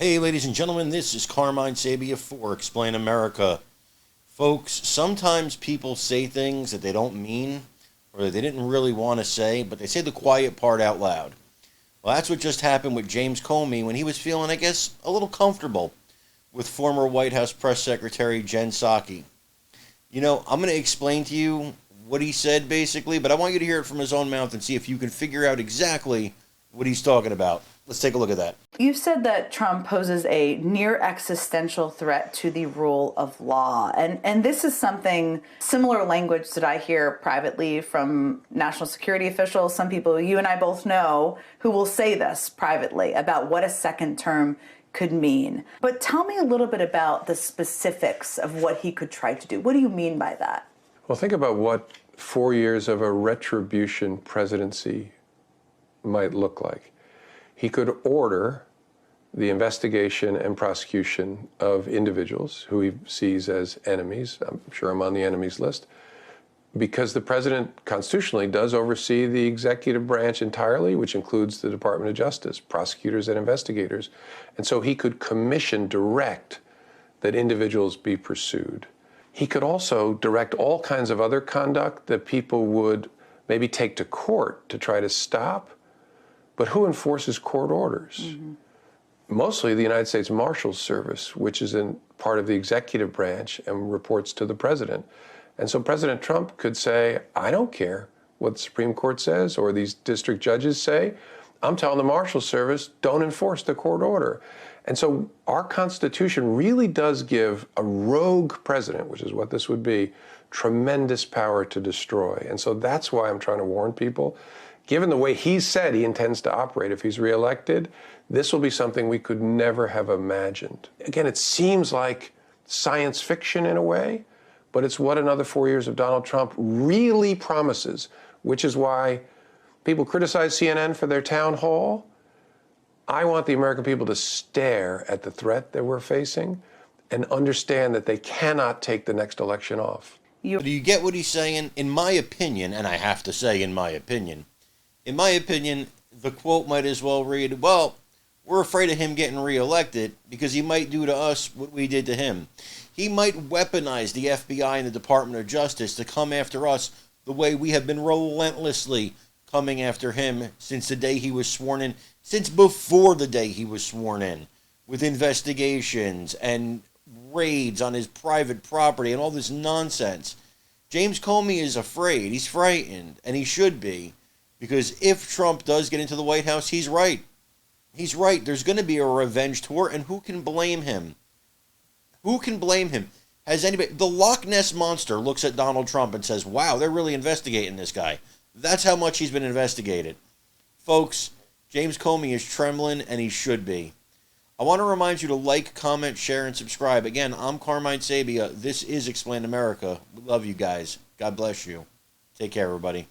Hey, ladies and gentlemen, this is Carmine Sabia for Explain America. Folks, sometimes people say things that they don't mean or that they didn't really want to say, but they say the quiet part out loud. Well, that's what just happened with James Comey when he was feeling, I guess, a little comfortable with former White House Press Secretary Jen Psaki. I'm going to explain to you what he said basically, but I want you to hear it from his own mouth and see if you can figure out exactly what he's talking about. Let's take a look at that. You said that Trump poses a near existential threat to the rule of law. And this is something, similar language that I hear privately from national security officials, some people you and I both know, who will say this privately about what a second term could mean. But tell me a little bit about the specifics of what he could try to do. What do you mean by that? Well, think about what 4 years of a retribution presidency might look like. He could order the investigation and prosecution of individuals who he sees as enemies. I'm sure I'm on the enemies list. Because the president constitutionally does oversee the executive branch entirely, which includes the Department of Justice, prosecutors and investigators. And so he could direct that individuals be pursued. He could also direct all kinds of other conduct that people would maybe take to court to try to stop. But who enforces court orders? Mm-hmm. Mostly the United States Marshals Service, which is in part of the executive branch and reports to the president. And so President Trump could say, I don't care what the Supreme Court says or these district judges say. I'm telling the Marshals Service, don't enforce the court order. And so our Constitution really does give a rogue president, which is what this would be, tremendous power to destroy. And so that's why I'm trying to warn people. Given the way he said he intends to operate if he's reelected, this will be something we could never have imagined. Again, it seems like science fiction in a way, but it's what another 4 years of Donald Trump really promises, which is why people criticize CNN for their town hall. I want the American people to stare at the threat that we're facing and understand that they cannot take the next election off. Do you get what he's saying? In my opinion, and I have to say in my opinion, the quote might as well read, well, we're afraid of him getting reelected because he might do to us what we did to him. He might weaponize the FBI and the Department of Justice to come after us the way we have been relentlessly coming after him since the day he was sworn in, since before the day he was sworn in, with investigations and raids on his private property and all this nonsense. James Comey is afraid. He's frightened, and he should be. Because if Trump does get into the White House, he's right. He's right. There's going to be a revenge tour, and who can blame him? Who can blame him? Has anybody... The Loch Ness Monster looks at Donald Trump and says, wow, they're really investigating this guy. That's how much he's been investigated. Folks, James Comey is trembling, and he should be. I want to remind you to like, comment, share, and subscribe. Again, I'm Carmine Sabia. This is Explain America. We love you guys. God bless you. Take care, everybody.